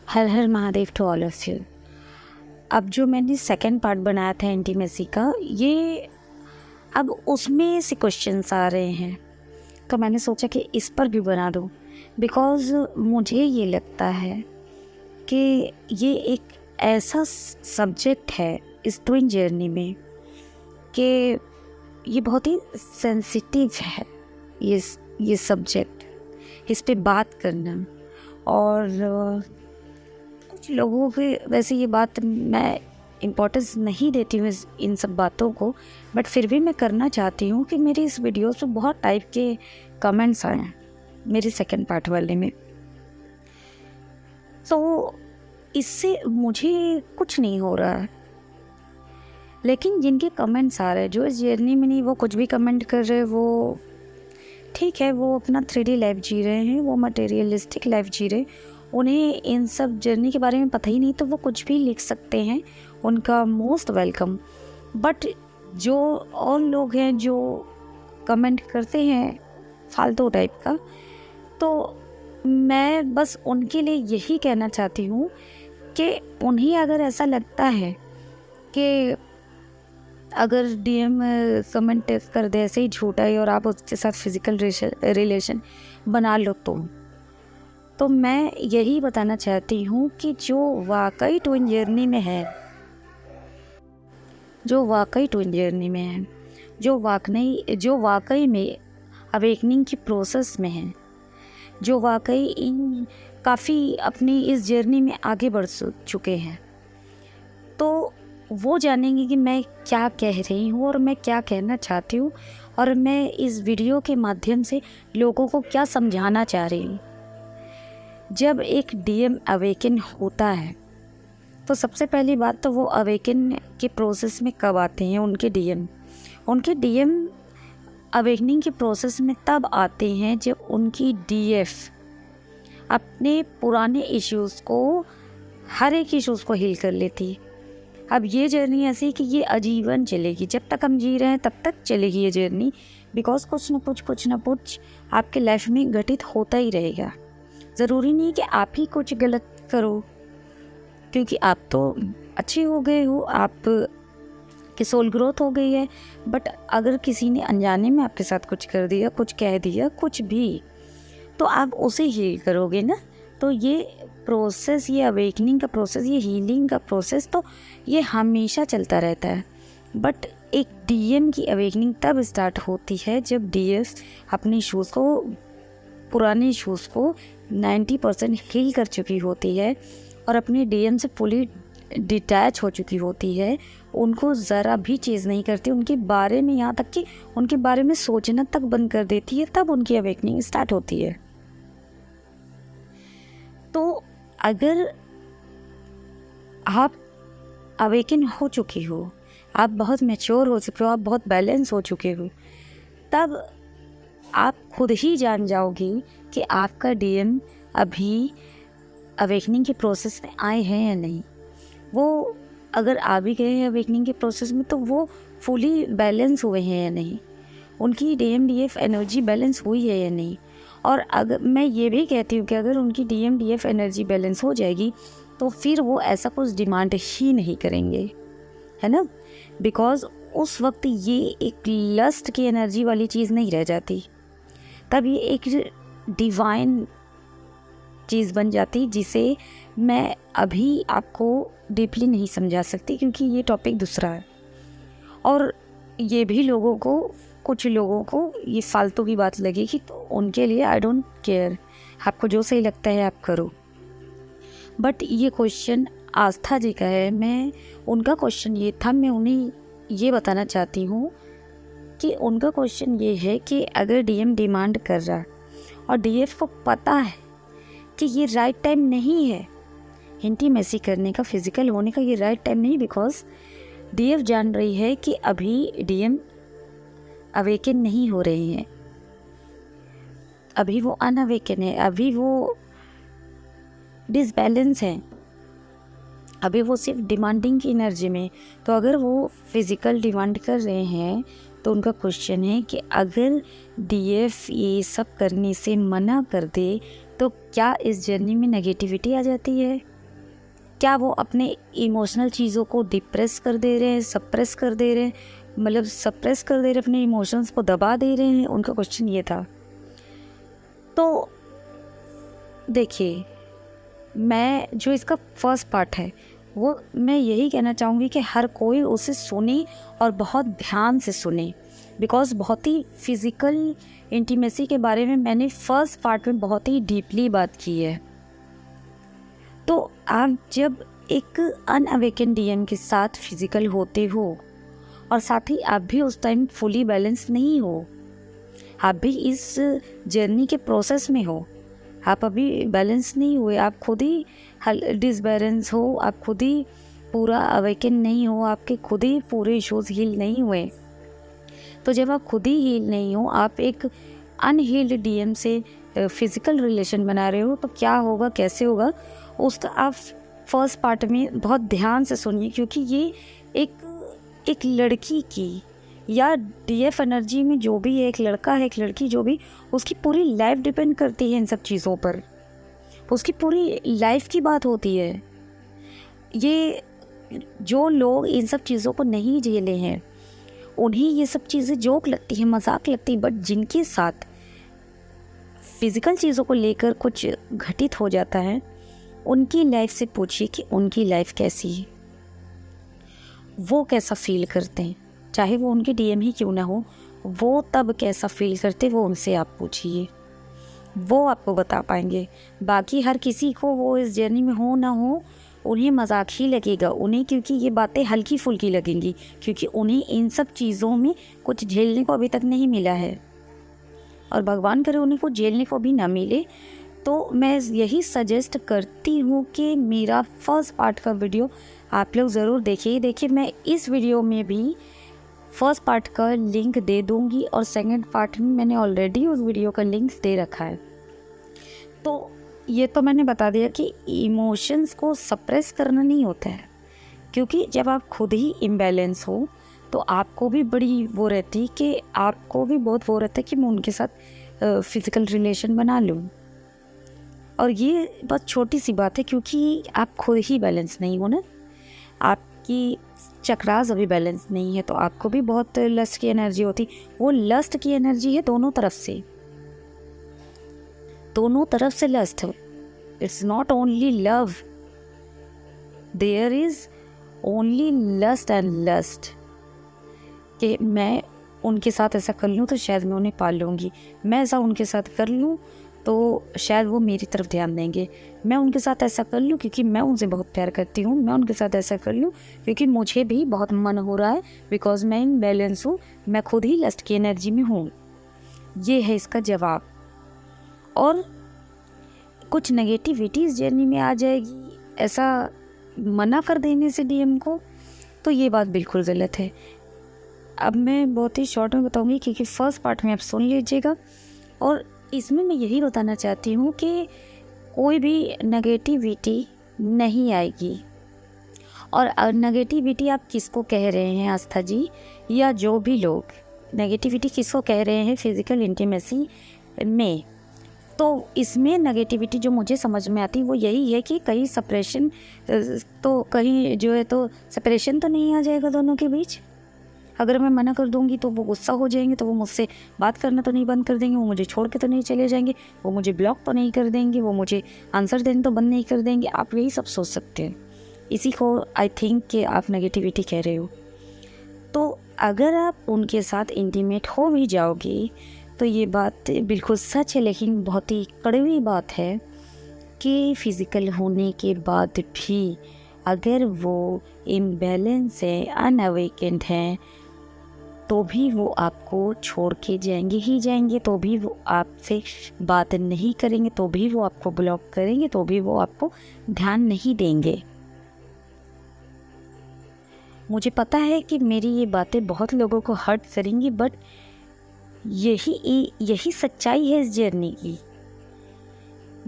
हर हर Mahadev to all of you. अब जो मैंने सेकंड पार्ट बनाया था इंटीमेसी का, ये अब उसमें से क्वेश्चंस आ रहे हैं, तो मैंने सोचा कि इस पर भी बना दूँ। बिकॉज़ मुझे ये लगता है कि ये एक ऐसा सब्जेक्ट है इस ट्विन जर्नी में कि ये बहुत ही सेंसिटिव है। ये सब्जेक्ट, इस पे बात करना, और कुछ लोगों के वैसे ये बात मैं इम्पोर्टेंस नहीं देती हूँ इन सब बातों को, बट फिर भी मैं करना चाहती हूँ कि मेरी इस वीडियो पे बहुत टाइप के कमेंट्स आए हैं मेरे सेकंड पार्ट वाले में। तो इससे मुझे कुछ नहीं हो रहा है, लेकिन जिनके कमेंट्स आ रहे हैं, जो इस जर्नी में नहीं, वो कुछ भी कमेंट कर रहे हैं, वो ठीक है, वो अपना 3D लाइफ जी रहे हैं, वो मटेरियलिस्टिक लाइफ जी रहे, उन्हें इन सब जर्नी के बारे में पता ही नहीं, तो वो कुछ भी लिख सकते हैं, उनका मोस्ट वेलकम। बट जो और लोग हैं जो कमेंट करते हैं फालतू टाइप का, तो मैं बस उनके लिए यही कहना चाहती हूँ कि उन्हें अगर ऐसा लगता है कि अगर DM कमेंट कर दे ऐसे ही झूठा ही और आप उसके साथ फिज़िकल रिलेशन बना लो, तो मैं यही बताना चाहती हूँ कि जो वाकई ट्विन जर्नी में है, जो वाकई में अवेकनिंग की प्रोसेस में है, जो वाकई इन काफ़ी अपनी इस जर्नी में आगे बढ़ चुके हैं, तो वो जानेंगे कि मैं क्या कह रही हूँ और मैं क्या कहना चाहती हूँ, और मैं इस वीडियो के माध्यम से लोगों को क्या समझाना चाह रही हूँ। जब एक DM अवेकन होता है, तो सबसे पहली बात तो वो अवेकन के प्रोसेस में कब आते हैं, उनके DM अवेकनिंग के प्रोसेस में तब आते हैं जब उनकी DF अपने पुराने इश्यूज़ को, हर एक इश्यूज़ को हील कर लेती है। अब ये जर्नी ऐसी कि ये आजीवन चलेगी, जब तक हम जी रहे हैं तब तक चलेगी ये जर्नी, बिकॉज कुछ ना कुछ आपके लाइफ में घटित होता ही रहेगा। ज़रूरी नहीं कि आप ही कुछ गलत करो, क्योंकि आप तो अच्छे हो गए हो, आप की सोल ग्रोथ हो गई है, बट अगर किसी ने अनजाने में आपके साथ कुछ कर दिया, कुछ कह दिया, कुछ भी, तो आप उसे हील करोगे ना। तो ये प्रोसेस, ये अवेकनिंग का प्रोसेस, ये हीलिंग का प्रोसेस, तो ये हमेशा चलता रहता है। बट एक DM की अवेकनिंग तब स्टार्ट होती है जब DF अपने इश्यूज़ को, पुराने इश्यूज़ को 90% हील कर चुकी होती है और अपने DM से फुली डिटैच हो चुकी होती है। उनको ज़रा भी चीज़ नहीं करती उनके बारे में, यहाँ तक कि उनके बारे में सोचना तक बंद कर देती है, तब उनकी अवेकनिंग स्टार्ट होती है। तो अगर आप अवेकन हो चुके हो, आप बहुत मैच्योर हो चुके हो, आप बहुत बैलेंस हो चुके हो, तब आप खुद ही जान जाओगे कि आपका DM अभी अवेकनिंग के प्रोसेस में आए हैं या नहीं। वो अगर आ भी गए हैं अवेकनिंग के प्रोसेस में, तो वो फुली बैलेंस हुए हैं या नहीं, उनकी DM DF एनर्जी बैलेंस हुई है या नहीं। और अगर मैं ये भी कहती हूँ कि अगर उनकी DM DF एनर्जी बैलेंस हो जाएगी, तो फिर वो ऐसा कुछ डिमांड ही नहीं करेंगे, है ना। बिकॉज उस वक्त ये एक लस्ट की एनर्जी वाली चीज़ नहीं रह जाती, तब ये एक डिवाइन चीज़ बन जाती, जिसे मैं अभी आपको डीपली नहीं समझा सकती, क्योंकि ये टॉपिक दूसरा है। और ये भी कुछ लोगों को ये फालतू की बात लगेगी, तो उनके लिए आई डोंट केयर, आपको जो सही लगता है आप करो। बट ये क्वेश्चन आस्था जी का है, मैं उनका क्वेश्चन ये था, मैं उन्हें ये बताना चाहती हूँ कि उनका क्वेश्चन ये है कि अगर DM डिमांड कर रहा है और DF को पता है कि ये राइट टाइम नहीं है इंटीमेसी करने का, फिज़िकल होने का, ये राइट टाइम नहीं, बिकॉज DF जान रही है कि अभी DM अवेकन नहीं हो रहे हैं, अभी वो अनअवेकन है, अभी वो डिसबैलेंस है, अभी वो सिर्फ डिमांडिंग की एनर्जी में। तो अगर वो फिज़िकल डिमांड कर रहे हैं, तो उनका क्वेश्चन है कि अगर DF ये सब करने से मना कर दे, तो क्या इस जर्नी में नेगेटिविटी आ जाती है? क्या वो अपने इमोशनल चीज़ों को डिप्रेस कर दे रहे हैं, सप्रेस कर दे रहे हैं, मतलब सप्रेस कर दे रहे हैं, अपने इमोशंस को दबा दे रहे हैं? उनका क्वेश्चन ये था। तो देखिए, मैं जो इसका फर्स्ट पार्ट है वो मैं यही कहना चाहूँगी कि हर कोई उसे सुने और बहुत ध्यान से सुने, बिकॉज़ बहुत ही फिज़िकल इंटीमेसी के बारे में मैंने फर्स्ट पार्ट में बहुत ही डीपली बात की है। तो आप जब एक अनअवेकन डीएम के साथ फिज़िकल होते हो और साथ ही आप भी उस टाइम फुली बैलेंस नहीं हो, आप भी इस जर्नी के प्रोसेस में हो, आप अभी बैलेंस नहीं हुए, आप खुद ही डिसबैलेंस हो, आप खुद ही पूरा अवेकन नहीं हो, आपके खुद ही पूरे इश्यूज हील नहीं हुए। तो जब आप खुद ही हील नहीं हो, आप एक अनहील्ड डीएम से फिज़िकल रिलेशन बना रहे हो, तो क्या होगा, कैसे होगा, उसका आप फर्स्ट पार्ट में बहुत ध्यान से सुनिए, क्योंकि ये एक लड़की की या डीएफ एनर्जी में जो भी है, एक लड़का है, एक लड़की, जो भी, उसकी पूरी लाइफ डिपेंड करती है इन सब चीज़ों पर, उसकी पूरी लाइफ की बात होती है। ये जो लोग इन सब चीज़ों को नहीं झेले हैं, उन्हें ये सब चीज़ें जोक लगती है, मजाक लगती है, बट जिनके साथ फिज़िकल चीज़ों को लेकर कुछ घटित हो जाता है, उनकी लाइफ से पूछिए कि उनकी लाइफ कैसी है, वो कैसा फील करते हैं, चाहे वो उनके डीएम ही क्यों ना हो, वो तब कैसा फील करते, वो उनसे आप पूछिए, वो आपको बता पाएंगे। बाकी हर किसी को, वो इस जर्नी में हो ना हो, उन्हें मजाक ही लगेगा उन्हें, क्योंकि ये बातें हल्की फुल्की लगेंगी, क्योंकि उन्हें इन सब चीज़ों में कुछ झेलने को अभी तक नहीं मिला है, और भगवान करे उन्हें कुछ झेलने को भी ना मिले। तो मैं यही सजेस्ट करती हूँ कि मेरा फर्स्ट पार्ट का वीडियो आप लोग ज़रूर देखिए। मैं इस वीडियो में भी फर्स्ट पार्ट का लिंक दे दूँगी, और सेकंड पार्ट में मैंने ऑलरेडी उस वीडियो का लिंक दे रखा है। तो ये तो मैंने बता दिया कि इमोशंस को सप्रेस करना नहीं होता है, क्योंकि जब आप खुद ही इम्बैलेंस हो, तो आपको भी बड़ी वो रहती है कि आपको भी बहुत वो रहता है कि मैं उनके साथ फिज़िकल रिलेशन बना लूँ, और ये बस छोटी सी बात है, क्योंकि आप खुद ही बैलेंस नहीं हो ना, आपकी चक्रास अभी बैलेंस नहीं है, तो आपको भी बहुत लस्ट की एनर्जी होती। वो लस्ट की एनर्जी है दोनों तरफ से, दोनों तरफ से लस्ट है। It's not only love, there is only lust and lust, कि मैं उनके साथ ऐसा कर लूँ तो शायद मैं उन्हें पाल लूँगी, मैं ऐसा उनके साथ कर लूँ तो शायद वो मेरी तरफ ध्यान देंगे, मैं उनके साथ ऐसा कर लूँ क्योंकि मैं उनसे बहुत प्यार करती हूँ, मैं उनके साथ ऐसा कर लूँ क्योंकि मुझे भी बहुत मन हो रहा है, बिकॉज मैं इन बैलेंस हूँ, मैं खुद ही लस्ट की एनर्जी में हूँ। ये है इसका जवाब। और कुछ नेगेटिविटी इस जर्नी में आ जाएगी ऐसा मना कर देने से डीएम को, तो ये बात बिल्कुल गलत है। अब मैं बहुत ही शॉर्ट में बताऊँगी, क्योंकि फर्स्ट पार्ट में आप सुन लीजिएगा, और इसमें मैं यही बताना चाहती हूँ कि कोई भी नेगेटिविटी नहीं आएगी। और नेगेटिविटी आप किसको कह रहे हैं आस्था जी, या जो भी लोग नेगेटिविटी किसको कह रहे हैं फिज़िकल इंटीमेसी में, तो इसमें नेगेटिविटी जो मुझे समझ में आती है वो यही है कि कहीं सेपरेशन, तो कहीं जो है तो सेपरेशन तो नहीं आ जाएगा दोनों के बीच। अगर मैं मना कर दूंगी तो वो गुस्सा हो जाएंगे, तो वो मुझसे बात करना तो नहीं बंद कर देंगे, वो मुझे छोड़ के तो नहीं चले जाएंगे, वो मुझे ब्लॉक तो नहीं कर देंगे, वो मुझे आंसर देना तो बंद नहीं कर देंगे। आप यही सब सोच सकते हैं, इसी को आई थिंक कि आप नेगेटिविटी कह रहे हो। तो अगर आप उनके साथ इंटीमेट हो भी जाओगे तो ये बात बिल्कुल सच है, लेकिन बहुत ही कड़वी बात है कि फिज़िकल होने के बाद भी अगर वो इम्बैलेंस है, अनअवेकेंड हैं, तो भी वो आपको छोड़ के जाएंगे ही जाएंगे, तो भी वो आपसे बात नहीं करेंगे, तो भी वो आपको ब्लॉक करेंगे, तो भी वो आपको ध्यान नहीं देंगे। मुझे पता है कि मेरी ये बातें बहुत लोगों को हर्ट करेंगी, बट यही सच्चाई है इस जर्नी की।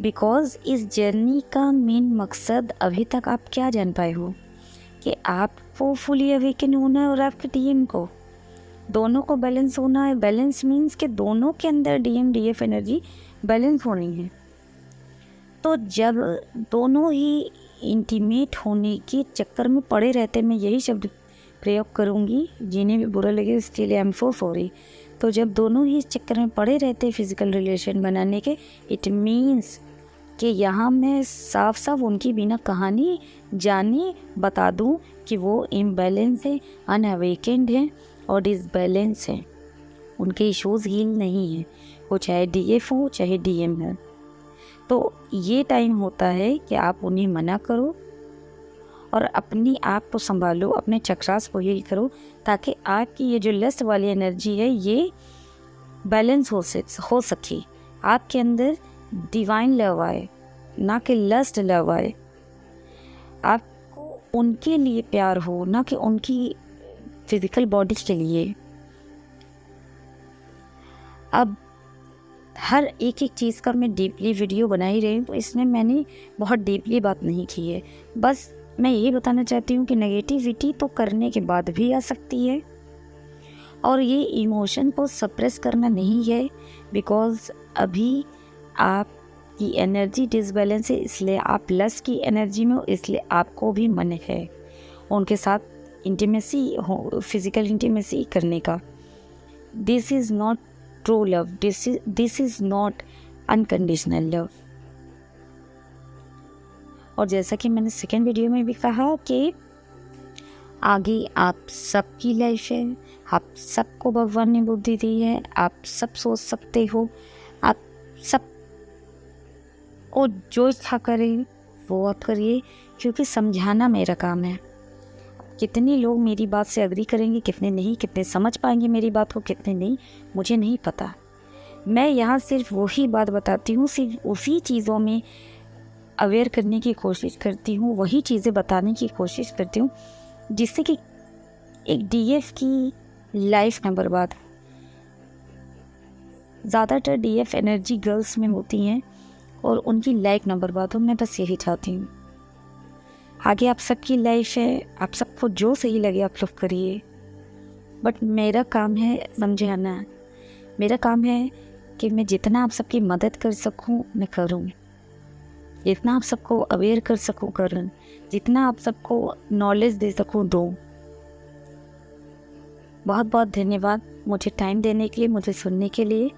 बिकॉज़ इस जर्नी का मेन मकसद अभी तक आप क्या जान पाए हो कि आपको फुली अवेकन होना है और आपके डीएम को, दोनों को बैलेंस होना है। बैलेंस मीन्स कि दोनों के अंदर डीएम डीएफ एनर्जी बैलेंस होनी है। तो जब दोनों ही इंटीमेट होने के चक्कर में पड़े रहते, मैं यही शब्द प्रयोग करूँगी, जिन्हें भी बुरा लगे उसके लिए आई एम सो सॉरी। तो जब दोनों ही इस चक्कर में पड़े रहते फिज़िकल रिलेशन बनाने के, इट मीन्स कि यहाँ मैं साफ साफ उनकी बिना कहानी जाने बता दूँ कि वो इम्बैलेंस है, अनअवेकेंड है और डिसबैलेंस है। उनके इश्यूज़ हील नहीं है, वो चाहे डीएफ हो चाहे डीएम हो। तो ये टाइम होता है कि आप उन्हें मना करो और अपनी आप को संभालो, अपने चक्रास को हील करो, ताकि आपकी ये जो लस्ट वाली एनर्जी है ये बैलेंस हो सके, आपके अंदर डिवाइन लव आए, ना कि लस्ट लव आए। आपको उनके लिए प्यार हो, ना कि उनकी फिजिकल बॉडी के लिए। अब हर एक चीज़ का मैं डीपली वीडियो बना ही रही हूँ, तो इसमें मैंने बहुत डीपली बात नहीं की है। बस मैं ये बताना चाहती हूँ कि नेगेटिविटी तो करने के बाद भी आ सकती है और ये इमोशन को सप्रेस करना नहीं है, बिकॉज़ अभी आपकी एनर्जी डिसबैलेंस है, इसलिए आप लस्ट की एनर्जी में हो, इसलिए आपको भी मन है उनके साथ इंटीमेसी हो, फिज़िकल इंटीमेसी करने का। This is not true love, this is not unconditional love. और जैसा कि मैंने सेकेंड वीडियो में भी कहा कि आगे आप सबकी लाइफ है, आप सबको भगवान ने बुद्धि दी है, आप सब सोच सकते हो, आप सब को जो इच्छा करें वो आप करिए, क्योंकि समझाना मेरा काम है। कितने लोग मेरी बात से एग्री करेंगे, कितने नहीं, कितने समझ पाएंगे मेरी बात को, कितने नहीं, मुझे नहीं पता। मैं यहाँ सिर्फ वही बात बताती हूँ, सिर्फ उसी चीज़ों में अवेयर करने की कोशिश करती हूँ, वही चीज़ें बताने की कोशिश करती हूँ जिससे कि एक डीएफ की लाइफ ना बर्बाद। ज़्यादातर डीएफ एनर्जी गर्ल्स में होती हैं और उनकी लाइफ ना बर्बाद हो, मैं बस यही चाहती हूँ। आगे आप सबकी लाइफ है, आप सबको जो सही लगे आप लोग करिए, बट मेरा काम है समझाना। मेरा काम है कि मैं जितना आप सबकी मदद कर सकूँ मैं करूँ, जितना आप सबको अवेयर कर सकूँ करूँ, जितना आप सबको नॉलेज दे सकूँ दूँ। बहुत बहुत धन्यवाद मुझे टाइम देने के लिए, मुझे सुनने के लिए।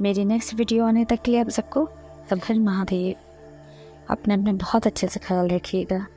मेरी नेक्स्ट वीडियो आने तक के लिए आप सबको हर महादेव। अपने बहुत अच्छे से ख्याल रखिएगा।